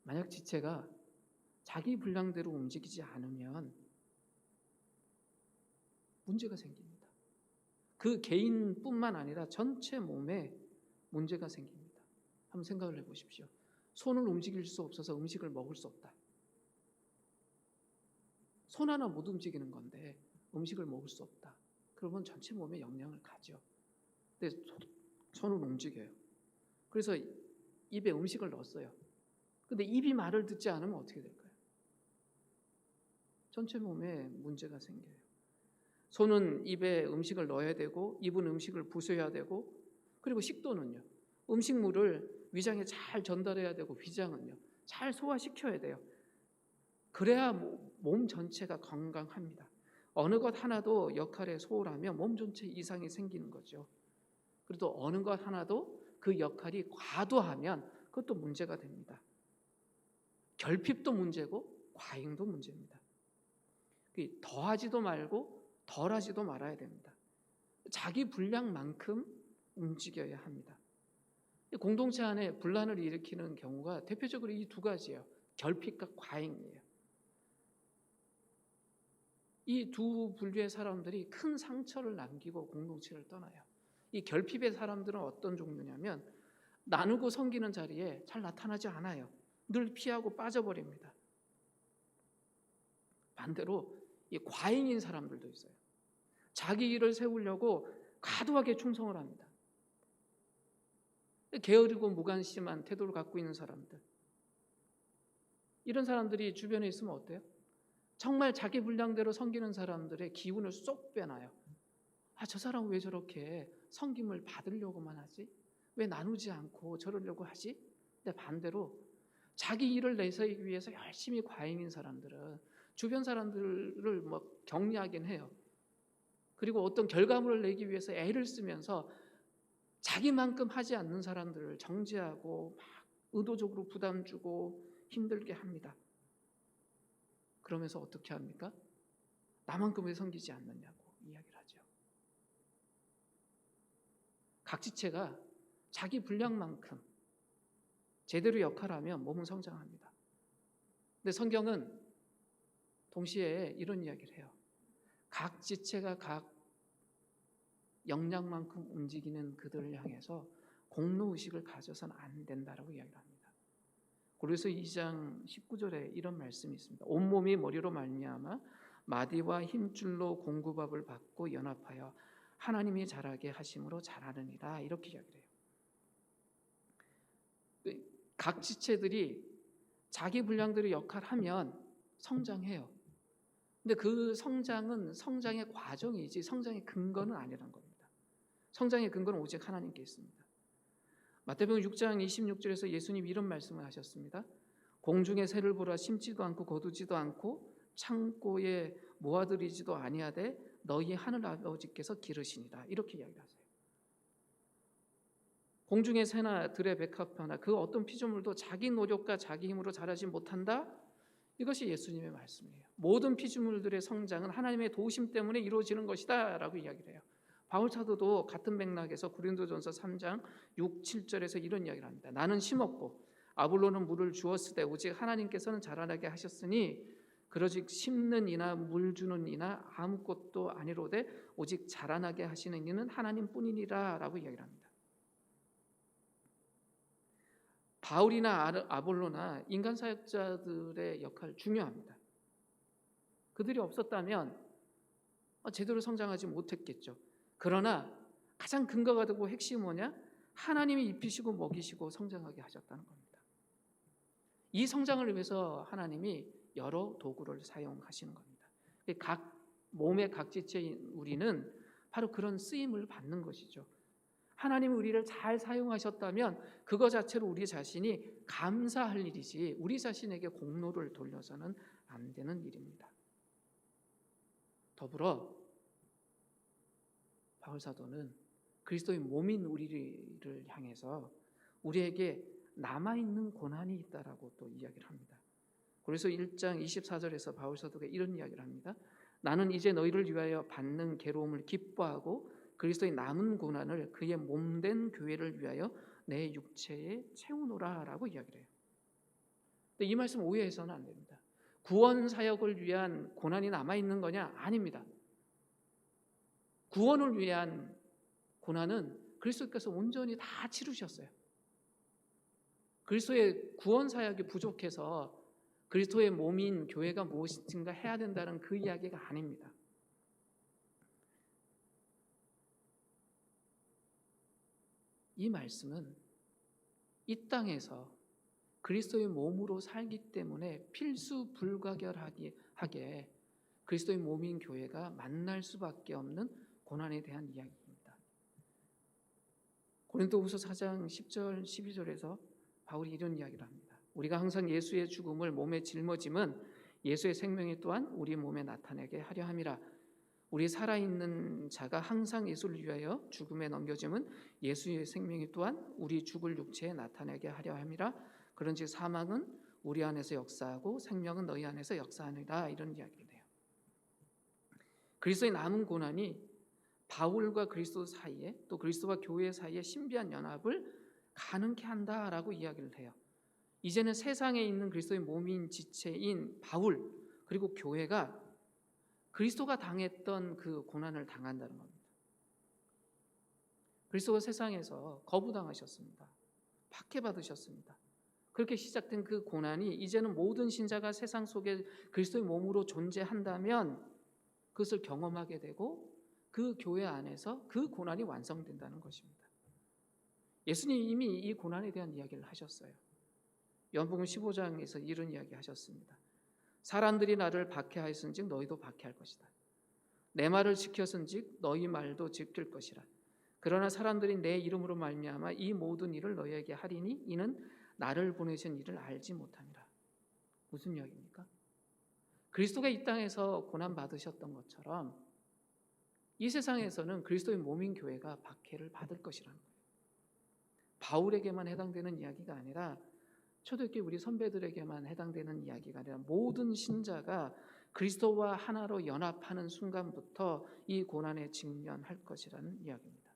만약 지체가 자기 분량대로 움직이지 않으면 문제가 생깁니다. 그 개인뿐만 아니라 전체 몸에 문제가 생깁니다. 한번 생각을 해보십시오. 손을 움직일 수 없어서 음식을 먹을 수 없다. 손 하나 못 움직이는 건데 음식을 먹을 수 없다. 그러면 전체 몸에 영향을 가죠. 근데 손은 움직여요. 그래서 입에 음식을 넣었어요. 근데 입이 말을 듣지 않으면 어떻게 될까요? 전체 몸에 문제가 생겨요. 손은 입에 음식을 넣어야 되고 입은 음식을 부숴야 되고 그리고 식도는요. 음식물을 위장에 잘 전달해야 되고 위장은요. 잘 소화시켜야 돼요. 그래야 몸 전체가 건강합니다. 어느 것 하나도 역할에 소홀하면 몸 전체 이상이 생기는 거죠. 그래도 어느 것 하나도 그 역할이 과도하면 그것도 문제가 됩니다. 결핍도 문제고 과잉도 문제입니다. 더하지도 말고 덜하지도 말아야 됩니다. 자기 분량만큼 움직여야 합니다. 공동체 안에 분란을 일으키는 경우가 대표적으로 이 두 가지예요. 결핍과 과잉이에요. 이 두 분류의 사람들이 큰 상처를 남기고 공동체를 떠나요. 이 결핍의 사람들은 어떤 종류냐면 나누고 섬기는 자리에 잘 나타나지 않아요. 늘 피하고 빠져버립니다. 반대로 이 과잉인 사람들도 있어요. 자기 일을 세우려고 과도하게 충성을 합니다. 게으르고 무관심한 태도를 갖고 있는 사람들. 이런 사람들이 주변에 있으면 어때요? 정말 자기 분량대로 섬기는 사람들의 기운을 쏙 빼놔요. 저 사람은 왜 저렇게 섬김을 받으려고만 하지? 왜 나누지 않고 저러려고 하지? 근데 반대로 자기 일을 내세우기 위해서 열심히 과잉인 사람들은 주변 사람들을 격려하긴 해요. 그리고 어떤 결과물을 내기 위해서 애를 쓰면서 자기만큼 하지 않는 사람들을 정죄하고 막 의도적으로 부담 주고 힘들게 합니다. 그러면서 어떻게 합니까? 나만큼 왜 섬기지 않느냐고 이야기를 하죠. 각 지체가 자기 분량만큼 제대로 역할하면 몸은 성장합니다. 근데 성경은 동시에 이런 이야기를 해요. 각 지체가 각 역량만큼 움직이는 그들을 향해서 공로의식을 가져서는 안 된다라고 이야기를 합니다. 그래서 2장 19절에 이런 말씀이 있습니다. 온몸이 머리로 말미암아 마디와 힘줄로 공급압을 받고 연합하여 하나님이 자라게 하심으로 자라느니라 이렇게 이야기를 해요. 각 지체들이 자기 분량대로 역할하면 성장해요. 근데 그 성장은 성장의 과정이지 성장의 근거는 아니라는 겁니다. 성장의 근거는 오직 하나님께 있습니다. 마태복음 6장 26절에서 예수님이 이런 말씀을 하셨습니다. 공중의 새를 보라 심지도 않고 거두지도 않고 창고에 모아들이지도 아니하되 너희 하늘 아버지께서 기르시니라 이렇게 이야기하세요. 공중의 새나 들의 백합화나 그 어떤 피조물도 자기 노력과 자기 힘으로 자라지 못한다. 이것이 예수님의 말씀이에요. 모든 피조물들의 성장은 하나님의 도우심 때문에 이루어지는 것이다 라고 이야기를 해요. 바울 사도도 같은 맥락에서 고린도전서 3장 6, 7절에서 이런 이야기를 합니다. 나는 심었고 아볼로는 물을 주었으되 오직 하나님께서는 자라나게 하셨으니 그러즉 심는 이나 물 주는 이나 아무것도 아니로되 오직 자라나게 하시는 이는 하나님뿐이니라 라고 이야기를 합니다. 바울이나 아볼로나 인간 사역자들의 역할 중요합니다. 그들이 없었다면 제대로 성장하지 못했겠죠. 그러나 가장 근거가 되고 핵심이 뭐냐? 하나님이 입히시고 먹이시고 성장하게 하셨다는 겁니다. 이 성장을 위해서 하나님이 여러 도구를 사용하시는 겁니다. 각 몸의 각 지체인 우리는 바로 그런 쓰임을 받는 것이죠. 하나님이 우리를 잘 사용하셨다면 그거 자체로 우리 자신이 감사할 일이지 우리 자신에게 공로를 돌려서는 안 되는 일입니다. 더불어 바울 사도는 그리스도의 몸인 우리를 향해서 우리에게 남아있는 고난이 있다라고 또 이야기를 합니다. 그래서 1장 24절에서 바울 사도가 이런 이야기를 합니다. 나는 이제 너희를 위하여 받는 괴로움을 기뻐하고 그리스도의 남은 고난을 그의 몸된 교회를 위하여 내 육체에 채우노라라고 이야기를 해요. 근데 이 말씀 오해해서는 안 됩니다. 구원 사역을 위한 고난이 남아있는 거냐? 아닙니다. 구원을 위한 고난은 그리스도께서 온전히 다 치르셨어요. 그리스도의 구원 사역이 부족해서 그리스도의 몸인 교회가 무엇인가 해야 된다는 그 이야기가 아닙니다. 이 말씀은 이 땅에서 그리스도의 몸으로 살기 때문에 필수 불가결하게 그리스도의 몸인 교회가 만날 수밖에 없는 고난에 대한 이야기입니다. 고린도후서 4장 10절 12절에서 바울이 이런 이야기를 합니다. 우리가 항상 예수의 죽음을 몸에 짊어짐은 예수의 생명이 또한 우리 몸에 나타내게 하려 함이라. 우리 살아있는 자가 항상 예수를 위하여 죽음에 넘겨짐은 예수의 생명이 또한 우리 죽을 육체에 나타내게 하려 함이라. 그런즉 사망은 우리 안에서 역사하고 생명은 너희 안에서 역사하느니라. 이런 이야기를 해요. 그리스도의 남은 고난이 바울과 그리스도 사이에 또 그리스도와 교회 사이에 신비한 연합을 가능케 한다라고 이야기를 해요. 이제는 세상에 있는 그리스도의 몸인 지체인 바울 그리고 교회가 그리스도가 당했던 그 고난을 당한다는 겁니다. 그리스도가 세상에서 거부당하셨습니다. 박해받으셨습니다. 그렇게 시작된 그 고난이 이제는 모든 신자가 세상 속에 그리스도의 몸으로 존재한다면 그것을 경험하게 되고 그 교회 안에서 그 고난이 완성된다는 것입니다. 예수님이 이미 이 고난에 대한 이야기를 하셨어요. 요한복음 15장에서 이런 이야기 하셨습니다. 사람들이 나를 박해하였은즉 너희도 박해할 것이다. 내 말을 지켰은즉 너희 말도 지킬 것이라. 그러나 사람들이 내 이름으로 말미암아 이 모든 일을 너희에게 하리니 이는 나를 보내신 이를 알지 못함이라. 무슨 이야기입니까? 그리스도가 이 땅에서 고난 받으셨던 것처럼 이 세상에서는 그리스도의 몸인 교회가 박해를 받을 것이라는 거예요. 바울에게만 해당되는 이야기가 아니라 초대교회 우리 선배들에게만 해당되는 이야기가 아니라 모든 신자가 그리스도와 하나로 연합하는 순간부터 이 고난에 직면할 것이라는 이야기입니다.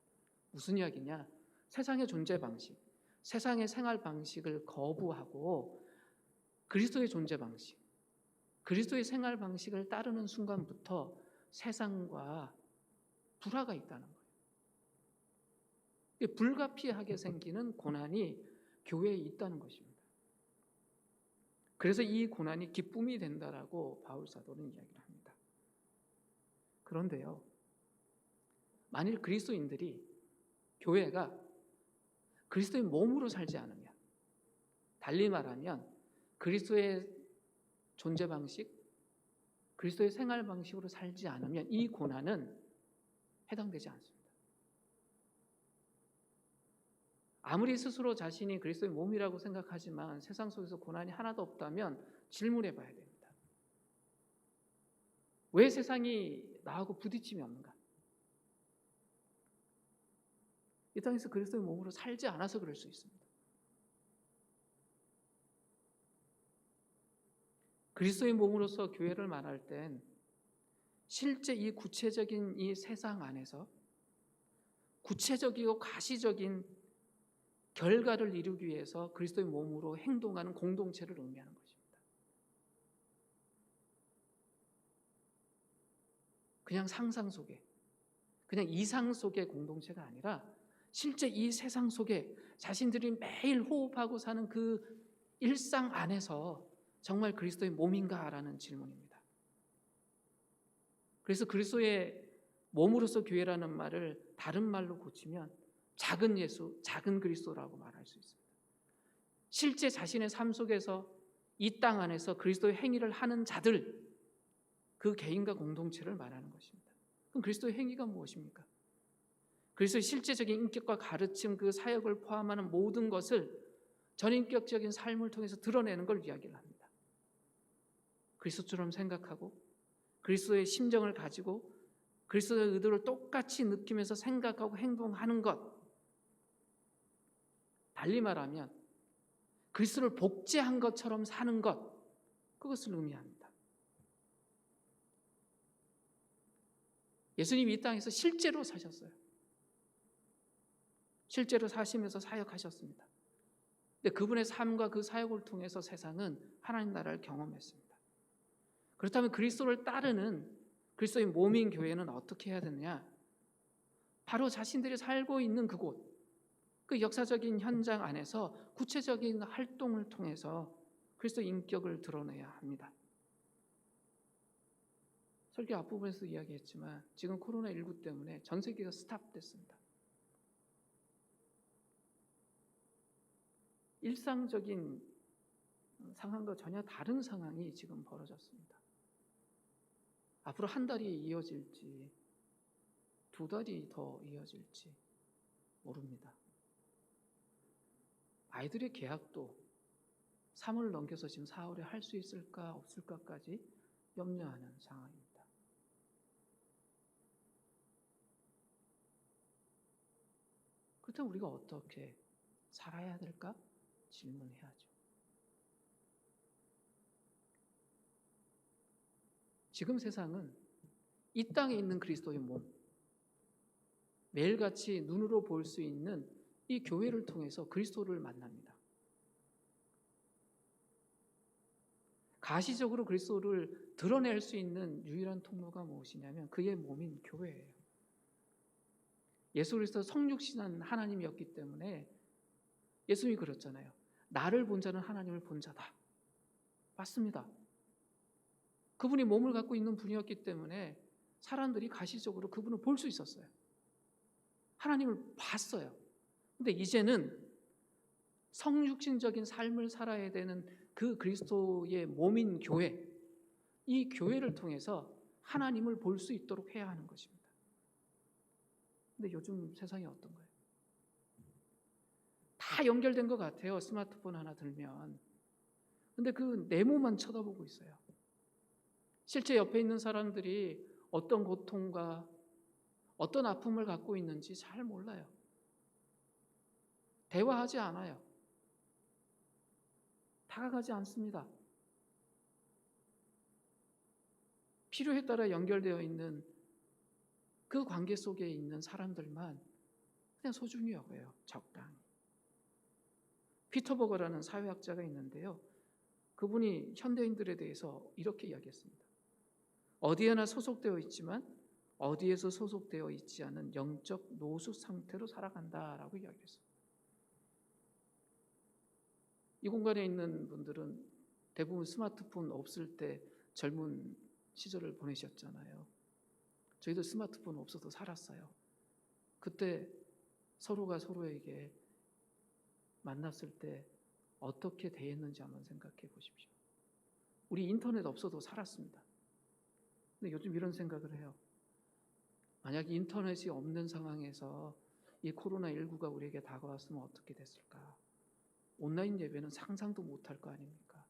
무슨 이야기냐? 세상의 존재 방식, 세상의 생활 방식을 거부하고 그리스도의 존재 방식, 그리스도의 생활 방식을 따르는 순간부터 세상과 불화가 있다는 거예요. 불가피하게 생기는 고난이 교회에 있다는 것입니다. 그래서 이 고난이 기쁨이 된다라고 바울 사도는 이야기를 합니다. 그런데요, 만일 그리스도인들이 교회가 그리스도의 몸으로 살지 않으면, 달리 말하면 그리스도의 존재 방식, 그리스도의 생활 방식으로 살지 않으면 이 고난은 해당되지 않습니다. 아무리 스스로 자신이 그리스도의 몸이라고 생각하지만 세상 속에서 고난이 하나도 없다면 질문해 봐야 됩니다. 왜 세상이 나하고 부딪힘이 없는가? 이 땅에서 그리스도의 몸으로 살지 않아서 그럴 수 있습니다. 그리스도의 몸으로서 교회를 말할 땐 실제 이 구체적인 이 세상 안에서 구체적이고 가시적인 결과를 이루기 위해서 그리스도의 몸으로 행동하는 공동체를 의미하는 것입니다. 그냥 상상 속에, 그냥 이상 속의 공동체가 아니라 실제 이 세상 속에 자신들이 매일 호흡하고 사는 그 일상 안에서 정말 그리스도의 몸인가라는 질문입니다. 그래서 그리스도의 몸으로서 교회라는 말을 다른 말로 고치면 작은 예수, 작은 그리스도라고 말할 수 있습니다. 실제 자신의 삶 속에서 이 땅 안에서 그리스도의 행위를 하는 자들, 그 개인과 공동체를 말하는 것입니다. 그럼 그리스도의 행위가 무엇입니까? 그리스도의 실제적인 인격과 가르침, 그 사역을 포함하는 모든 것을 전인격적인 삶을 통해서 드러내는 걸 이야기를 합니다. 그리스도처럼 생각하고 그리스도의 심정을 가지고 그리스도의 의도를 똑같이 느끼면서 생각하고 행동하는 것, 달리 말하면 그리스도를 복제한 것처럼 사는 것, 그것을 의미합니다. 예수님이 이 땅에서 실제로 사셨어요. 실제로 사시면서 사역하셨습니다. 근데 그분의 삶과 그 사역을 통해서 세상은 하나님 나라를 경험했습니다. 그렇다면 그리스도를 따르는 그리스도의 몸인 교회는 어떻게 해야 되느냐? 바로 자신들이 살고 있는 그곳, 그 역사적인 현장 안에서 구체적인 활동을 통해서 그리스도의 인격을 드러내야 합니다. 설교 앞부분에서 이야기했지만 지금 코로나19 때문에 전 세계가 스탑됐습니다. 일상적인 상황과 전혀 다른 상황이 지금 벌어졌습니다. 앞으로 한 달이 이어질지 2달이 더 이어질지 모릅니다. 아이들의 개학도 3월 넘겨서 지금 4월에 할 수 있을까 없을까까지 염려하는 상황입니다. 그렇다면 우리가 어떻게 살아야 될까? 질문해야죠. 지금 세상은 이 땅에 있는 그리스도의 몸, 매일같이 눈으로 볼 수 있는 이 교회를 통해서 그리스도를 만납니다. 가시적으로 그리스도를 드러낼 수 있는 유일한 통로가 무엇이냐면 그의 몸인 교회예요. 예수 그리스도 성육신한 하나님이었기 때문에 예수님이 그랬잖아요. 나를 본 자는 하나님을 본 자다. 맞습니다. 그분이 몸을 갖고 있는 분이었기 때문에 사람들이 가시적으로 그분을 볼 수 있었어요. 하나님을 봤어요. 근데 이제는 성육신적인 삶을 살아야 되는 그 그리스도의 몸인 교회, 이 교회를 통해서 하나님을 볼 수 있도록 해야 하는 것입니다. 근데 요즘 세상이 어떤 거예요? 다 연결된 것 같아요. 스마트폰 하나 들면. 근데 그 네모만 쳐다보고 있어요. 실제 옆에 있는 사람들이 어떤 고통과 어떤 아픔을 갖고 있는지 잘 몰라요. 대화하지 않아요. 다가가지 않습니다. 필요에 따라 연결되어 있는 그 관계 속에 있는 사람들만 그냥 소중히 여겨요. 적당히. 피터 버거라는 사회학자가 있는데요. 그분이 현대인들에 대해서 이렇게 이야기했습니다. 어디에나 소속되어 있지만 어디에서 소속되어 있지 않은 영적 노수 상태로 살아간다라고 이야기했어요. 이 공간에 있는 분들은 대부분 스마트폰 없을 때 젊은 시절을 보내셨잖아요. 저희도 스마트폰 없어도 살았어요. 그때 서로가 서로에게 만났을 때 어떻게 대했는지 한번 생각해 보십시오. 우리 인터넷 없어도 살았습니다. 근데 요즘 이런 생각을 해요. 만약 인터넷이 없는 상황에서 이 코로나19가 우리에게 다가왔으면 어떻게 됐을까? 온라인 예배는 상상도 못할 거 아닙니까?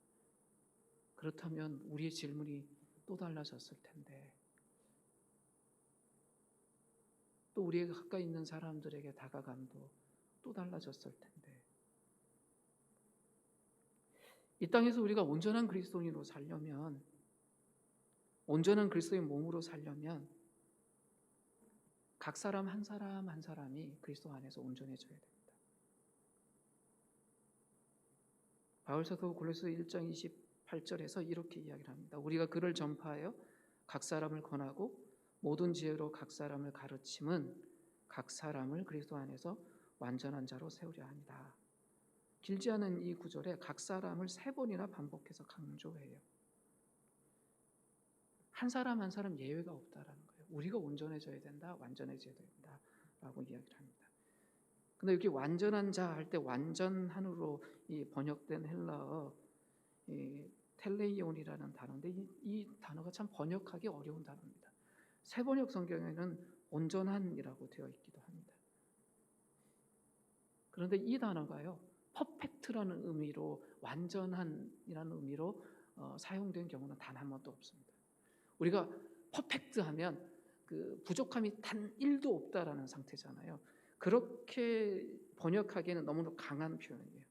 그렇다면 우리의 질문이 또 달라졌을 텐데, 또 우리에게 가까이 있는 사람들에게 다가감도 또 달라졌을 텐데, 이 땅에서 우리가 온전한 그리스도인으로 살려면, 온전한 그리스도의 몸으로 살려면 각 사람 한 사람 한 사람이 그리스도 안에서 온전해져야 됩니다. 바울 사도 골로새 1장 28절에서 이렇게 이야기를 합니다. 우리가 그를 전파하여 각 사람을 권하고 모든 지혜로 각 사람을 가르침은 각 사람을 그리스도 안에서 완전한 자로 세우려 합니다. 길지 않은 이 구절에 각 사람을 3번이나 반복해서 강조해요. 한 사람 한 사람 예외가 없다라는 거예요. 우리가 온전해져야 된다, 완전해져야 된다라고 이야기를 합니다. 근데 여기 완전한 자 할 때 완전한으로 이 번역된 헬라어 이 텔레이온이라는 단어인데 이 단어가 참 번역하기 어려운 단어입니다. 새 번역 성경에는 온전한이라고 되어 있기도 합니다. 그런데 이 단어가요, 퍼펙트라는 의미로, 완전한이라는 의미로 사용된 경우는 단 한 번도 없습니다. 우리가 퍼펙트하면 그 부족함이 단 1도 없다라는 상태잖아요. 그렇게 번역하기에는 너무나 강한 표현이에요.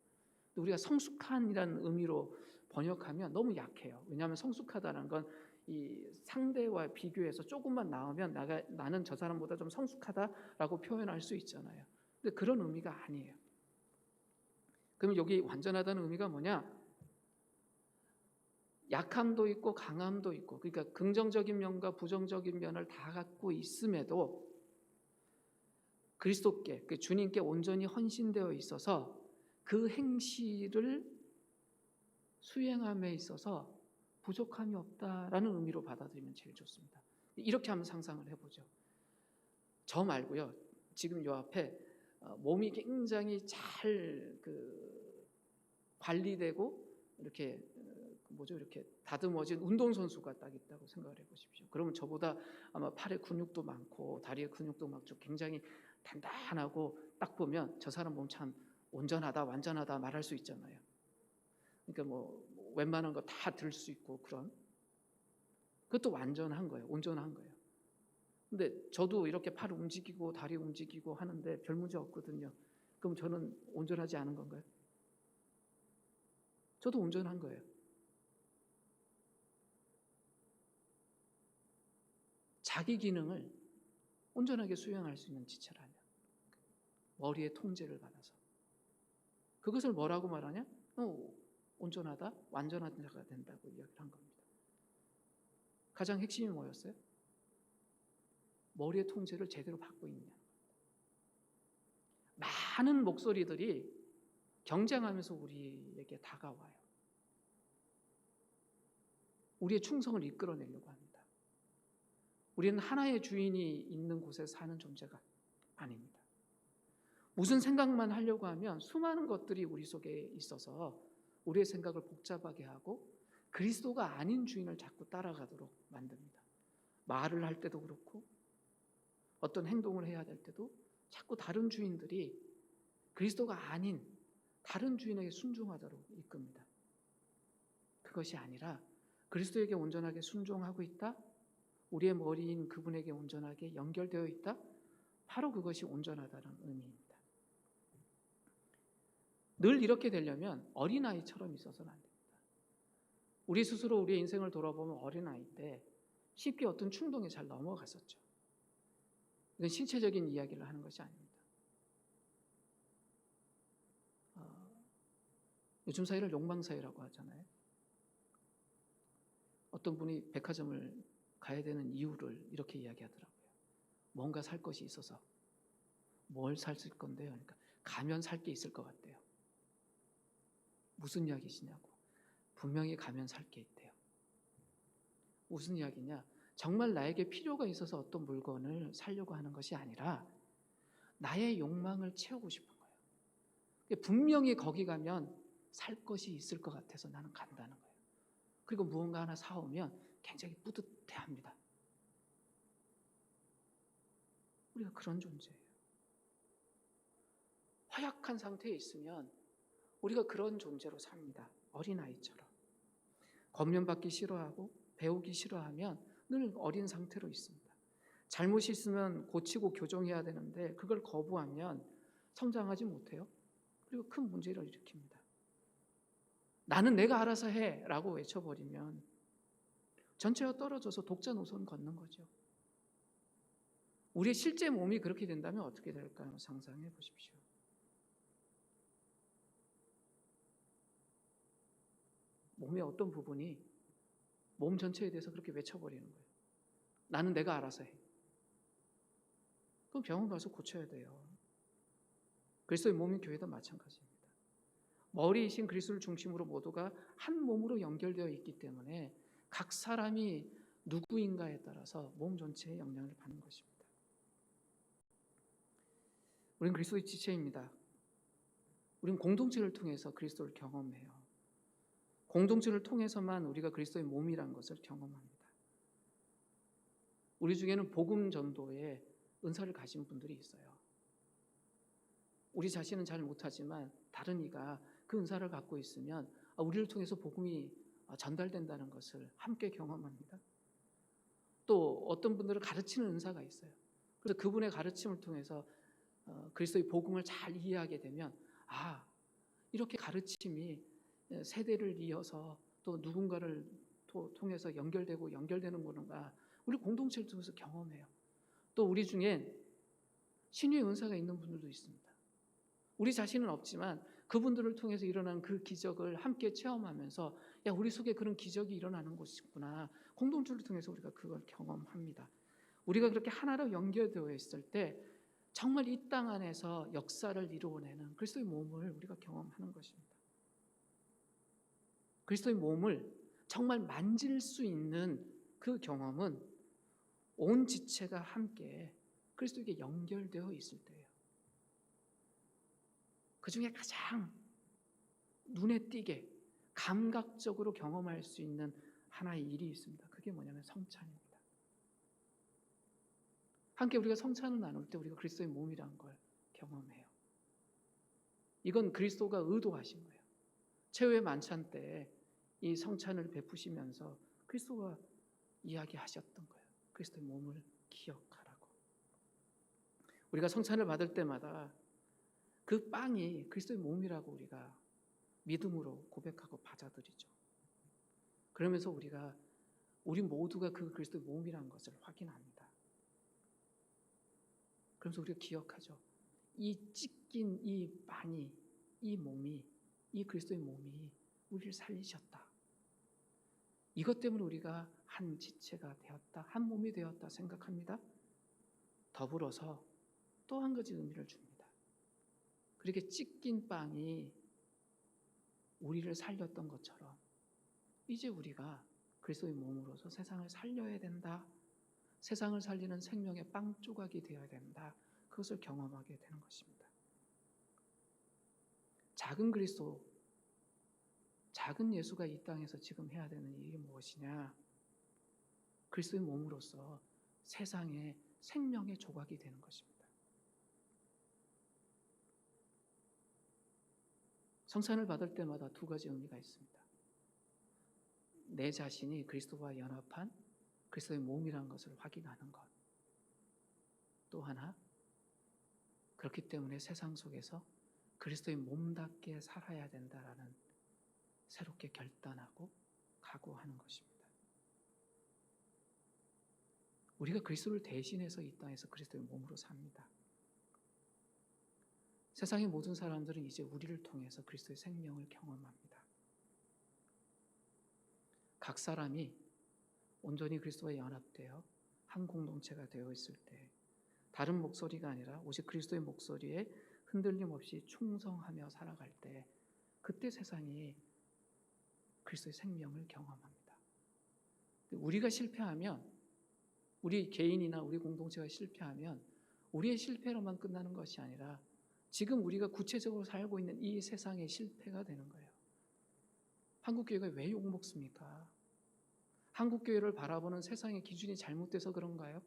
우리가 성숙한이라는 의미로 번역하면 너무 약해요. 왜냐하면 성숙하다는 건 이 상대와 비교해서 조금만 나오면 나는 저 사람보다 좀 성숙하다라고 표현할 수 있잖아요. 근데 그런 의미가 아니에요. 그럼 여기 완전하다는 의미가 뭐냐? 약함도 있고 강함도 있고, 그러니까 긍정적인 면과 부정적인 면을 다 갖고 있음에도 그리스도께, 그 주님께 온전히 헌신되어 있어서 그 행실을 수행함에 있어서 부족함이 없다라는 의미로 받아들이면 제일 좋습니다. 이렇게 한번 상상을 해보죠. 저 말고요, 지금 요 앞에 몸이 굉장히 잘 관리되고 이렇게 이렇게 다듬어진 운동선수가 딱 있다고 생각을 해보십시오. 그러면 저보다 아마 팔에 근육도 많고 다리에 근육도 많고 굉장히 단단하고 딱 보면 저 사람 몸 참 온전하다, 완전하다 말할 수 있잖아요. 그러니까 뭐 웬만한 거 다 들 수 있고 그런, 그것도 완전한 거예요. 온전한 거예요. 근데 저도 이렇게 팔 움직이고 다리 움직이고 하는데 별 문제 없거든요. 그럼 저는 온전하지 않은 건가요? 저도 온전한 거예요. 자기 기능을 온전하게 수행할 수 있는 지체라면, 머리의 통제를 받아서 그것을 뭐라고 말하냐? 온전하다, 완전한 자가 된다고 이야기를 한 겁니다. 가장 핵심이 뭐였어요? 머리의 통제를 제대로 받고 있냐. 많은 목소리들이 경쟁하면서 우리에게 다가와요. 우리의 충성을 이끌어내려고 합니다. 우리는 하나의 주인이 있는 곳에 사는 존재가 아닙니다. 무슨 생각만 하려고 하면 수많은 것들이 우리 속에 있어서 우리의 생각을 복잡하게 하고 그리스도가 아닌 주인을 자꾸 따라가도록 만듭니다. 말을 할 때도 그렇고 어떤 행동을 해야 될 때도 자꾸 다른 주인들이 그리스도가 아닌 다른 주인에게 순종하도록 이끕니다. 그것이 아니라 그리스도에게 온전하게 순종하고 있다, 우리의 머리인 그분에게 온전하게 연결되어 있다, 바로 그것이 온전하다는 의미입니다. 늘 이렇게 되려면 어린아이처럼 있어서는 안 됩니다. 우리 스스로 우리의 인생을 돌아보면 어린아이 때 쉽게 어떤 충동에 잘 넘어갔었죠. 이건 신체적인 이야기를 하는 것이 아닙니다. 요즘 사회를 욕망사회라고 하잖아요. 어떤 분이 백화점을 가야 되는 이유를 이렇게 이야기하더라고요. 뭔가 살 것이 있어서. 뭘 살 건데요? 그러니까 가면 살 게 있을 것 같대요. 무슨 이야기시냐고. 분명히 가면 살 게 있대요. 무슨 이야기냐? 정말 나에게 필요가 있어서 어떤 물건을 사려고 하는 것이 아니라 나의 욕망을 채우고 싶은 거예요. 분명히 거기 가면 살 것이 있을 것 같아서 나는 간다는 거예요. 그리고 무언가 하나 사오면 굉장히 뿌듯해합니다. 우리가 그런 존재예요. 허약한 상태에 있으면 우리가 그런 존재로 삽니다. 어린아이처럼. 검면받기 싫어하고 배우기 싫어하면 늘 어린 상태로 있습니다. 잘못이 있으면 고치고 교정해야 되는데 그걸 거부하면 성장하지 못해요. 그리고 큰 문제를 일으킵니다. 나는 내가 알아서 해 라고 외쳐버리면 전체가 떨어져서 독자 노선 걷는 거죠. 우리의 실제 몸이 그렇게 된다면 어떻게 될까요? 상상해 보십시오. 몸의 어떤 부분이 몸 전체에 대해서 그렇게 외쳐버리는 거예요. 나는 내가 알아서 해. 그럼 병원 가서 고쳐야 돼요. 그리스도의 몸인 교회도 마찬가지입니다. 머리이신 그리스도를 중심으로 모두가 한 몸으로 연결되어 있기 때문에 각 사람이 누구인가에 따라서 몸 전체에 영향을 받는 것입니다. 우리는 그리스도의 지체입니다. 우리는 공동체를 통해서 그리스도를 경험해요. 공동체를 통해서만 우리가 그리스도의 몸이라는 것을 경험합니다. 우리 중에는 복음 전도에 은사를 가진 분들이 있어요. 우리 자신은 잘 못하지만 다른 이가 그 은사를 갖고 있으면 우리를 통해서 복음이 전달된다는 것을 함께 경험합니다. 또 어떤 분들은 가르치는 은사가 있어요. 그래서 그분의 가르침을 통해서 그리스도의 복음을 잘 이해하게 되면 이렇게 가르침이 세대를 이어서 또 누군가를 통해서 연결되는구나. 우리 공동체를 통해서 경험해요. 또 우리 중엔 신유의 은사가 있는 분들도 있습니다. 우리 자신은 없지만 그분들을 통해서 일어나는 그 기적을 함께 체험하면서 우리 속에 그런 기적이 일어나는 곳이구나. 공동체를 통해서 우리가 그걸 경험합니다. 우리가 그렇게 하나로 연결되어 있을 때 정말 이 땅 안에서 역사를 이루어내는 그리스도의 몸을 우리가 경험하는 것입니다. 그리스도의 몸을 정말 만질 수 있는 그 경험은 온 지체가 함께 그리스도에게 연결되어 있을 때예요. 그 중에 가장 눈에 띄게 감각적으로 경험할 수 있는 하나의 일이 있습니다. 그게 뭐냐면 성찬입니다. 함께 우리가 성찬을 나눌 때 우리가 그리스도의 몸이라는 걸 경험해요. 이건 그리스도가 의도하신 거예요. 최후의 만찬 때 이 성찬을 베푸시면서 그리스도가 이야기하셨던 거예요. 그리스도의 몸을 기억하라고. 우리가 성찬을 받을 때마다 그 빵이 그리스도의 몸이라고 우리가 믿음으로 고백하고 받아들이죠. 그러면서 우리 모두가 그 그리스도의 몸이라는 것을 확인합니다. 그러면서 우리가 기억하죠. 이 찢긴 이 빵이, 이 몸이, 이 그리스도의 몸이 우리를 살리셨다. 이것 때문에 우리가 한 지체가 되었다, 한 몸이 되었다 생각합니다. 더불어서 또 한 가지 의미를 줍니다. 그렇게 찢긴 빵이 우리를 살렸던 것처럼 이제 우리가 그리스도의 몸으로서 세상을 살려야 된다. 세상을 살리는 생명의 빵 조각이 되어야 된다. 그것을 경험하게 되는 것입니다. 작은 그리스도, 작은 예수가 이 땅에서 지금 해야 되는 일이 무엇이냐? 그리스도의 몸으로서 세상의 생명의 조각이 되는 것입니다. 성찬을 받을 때마다 두 가지 의미가 있습니다. 내 자신이 그리스도와 연합한 그리스도의 몸이라는 것을 확인하는 것. 또 하나, 그렇기 때문에 세상 속에서 그리스도의 몸답게 살아야 된다라는 새롭게 결단하고 각오하는 것입니다. 우리가 그리스도를 대신해서 이 땅에서 그리스도의 몸으로 삽니다. 세상의 모든 사람들은 이제 우리를 통해서 그리스도의 생명을 경험합니다. 각 사람이 온전히 그리스도와 연합되어 한 공동체가 되어 있을 때 다른 목소리가 아니라 오직 그리스도의 목소리에 흔들림 없이 충성하며 살아갈 때 그때 세상이 그리스도의 생명을 경험합니다. 우리가 실패하면, 우리 개인이나 우리 공동체가 실패하면 우리의 실패로만 끝나는 것이 아니라 지금 우리가 구체적으로 살고 있는 이 세상의 실패가 되는 거예요. 한국교회가 왜 욕먹습니까? 한국교회를 바라보는 세상의 기준이 잘못돼서 그런가요?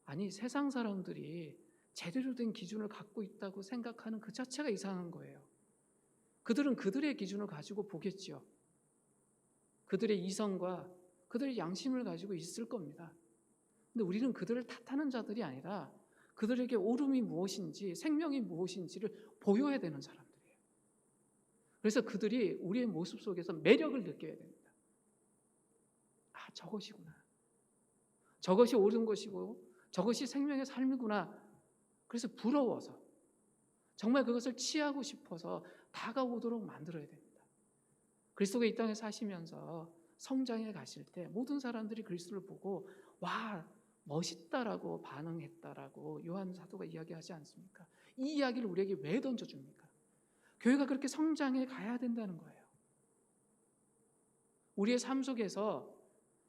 아니, 세상 사람들이 제대로 된 기준을 갖고 있다고 생각하는 그 자체가 이상한 거예요. 그들은 그들의 기준을 가지고 보겠지요. 그들의 이성과 그들의 양심을 가지고 있을 겁니다. 근데 우리는 그들을 탓하는 자들이 아니라 그들에게 옳음이 무엇인지, 생명이 무엇인지를 보여야 되는 사람들이에요. 그래서 그들이 우리의 모습 속에서 매력을 느껴야 됩니다. 저것이구나. 저것이 옳은 것이고 저것이 생명의 삶이구나. 그래서 부러워서 정말 그것을 취하고 싶어서 다가오도록 만들어야 됩니다. 그리스도가 이 땅에 사시면서 성장해 가실 때 모든 사람들이 그리스도를 보고 와, 멋있다라고 반응했다라고 요한 사도가 이야기하지 않습니까? 이 이야기를 우리에게 왜 던져줍니까? 교회가 그렇게 성장해 가야 된다는 거예요. 우리의 삶 속에서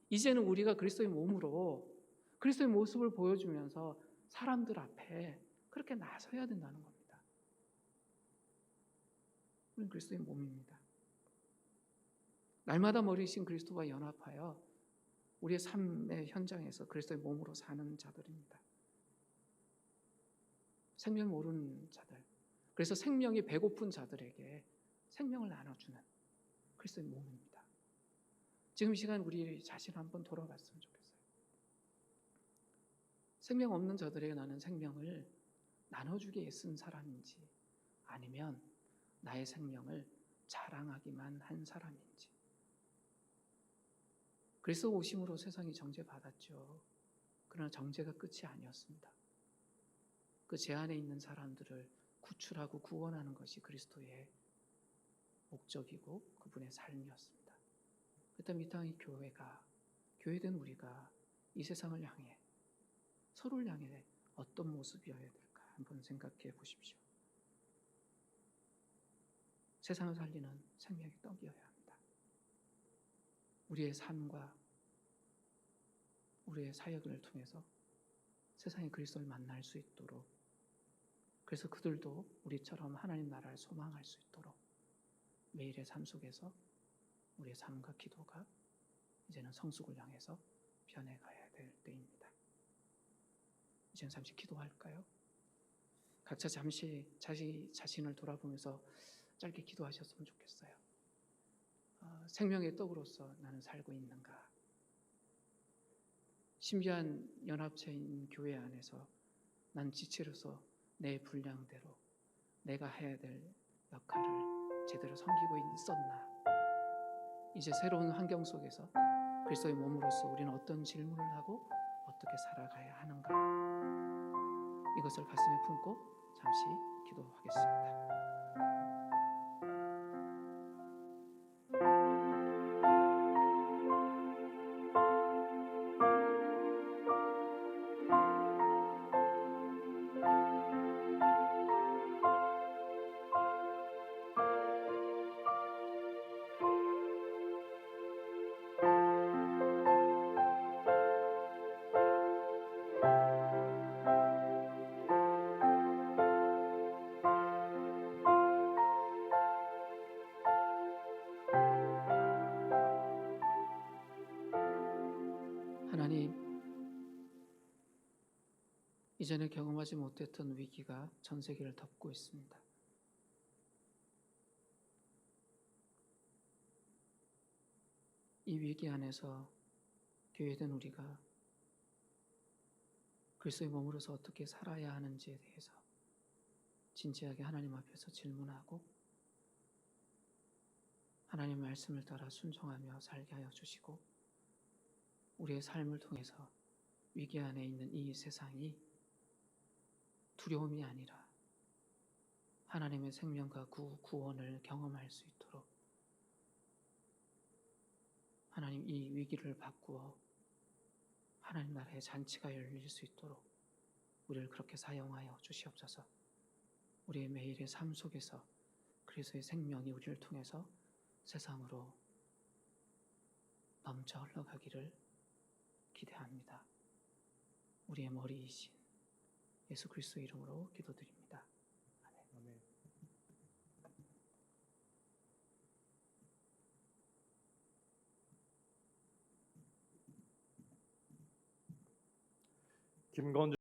이제는 우리가 그리스도의 몸으로 그리스도의 모습을 보여주면서 사람들 앞에 그렇게 나서야 된다는 겁니다. 우리는 그리스도의 몸입니다. 날마다 머리이신 그리스도와 연합하여 우리의 삶의 현장에서 그리스도의 몸으로 사는 자들입니다. 생명 모르는 자들, 그래서 생명이 배고픈 자들에게 생명을 나눠주는 그리스도의 몸입니다. 지금 이 시간 우리 자신 한번 돌아봤으면 좋겠어요. 생명 없는 자들에게 나는 생명을 나눠주기에 쓴 사람인지, 아니면 나의 생명을 자랑하기만 한 사람인지. 그리스도 오심으로 세상이 정죄받았죠. 그러나 정죄가 끝이 아니었습니다. 그 제 안에 있는 사람들을 구출하고 구원하는 것이 그리스도의 목적이고 그분의 삶이었습니다. 그렇다면 이 땅의 교회가, 교회된 우리가 이 세상을 향해, 서로를 향해 어떤 모습이어야 될까 한번 생각해 보십시오. 세상을 살리는 생명의 떡이어야 합니다. 우리의 삶과 우리의 사역을 통해서 세상에 그리스도를 만날 수 있도록, 그래서 그들도 우리처럼 하나님 나라를 소망할 수 있도록 매일의 삶 속에서 우리의 삶과 기도가 이제는 성숙을 향해서 변해가야 될 때입니다. 이제는 잠시 기도할까요? 각자 잠시 자신을 돌아보면서 짧게 기도하셨으면 좋겠어요. 생명의 떡으로서 나는 살고 있는가? 신비한 연합체인 교회 안에서 난 지체로서 내 분량대로 내가 해야 될 역할을 제대로 섬기고 있었나? 이제 새로운 환경 속에서 그리스도의 몸으로서 우리는 어떤 질문을 하고 어떻게 살아가야 하는가? 이것을 가슴에 품고 잠시 기도하겠습니다. 하나님, 이전에 경험하지 못했던 위기가 전 세계를 덮고 있습니다. 이 위기 안에서 교회된 우리가 그리스도의 몸으로서 어떻게 살아야 하는지에 대해서 진지하게 하나님 앞에서 질문하고 하나님 말씀을 따라 순종하며 살게 하여 주시고, 우리의 삶을 통해서 위기 안에 있는 이 세상이 두려움이 아니라 하나님의 생명과 구원을 경험할 수 있도록 하나님 이 위기를 바꾸어 하나님 나라의 잔치가 열릴 수 있도록 우리를 그렇게 사용하여 주시옵소서. 우리의 매일의 삶 속에서 그리스도의 생명이 우리를 통해서 세상으로 넘쳐 흘러가기를 기대합니다. 우리의 머리이신 예수 그리스도의 이름으로 기도드립니다. 아멘. 김건주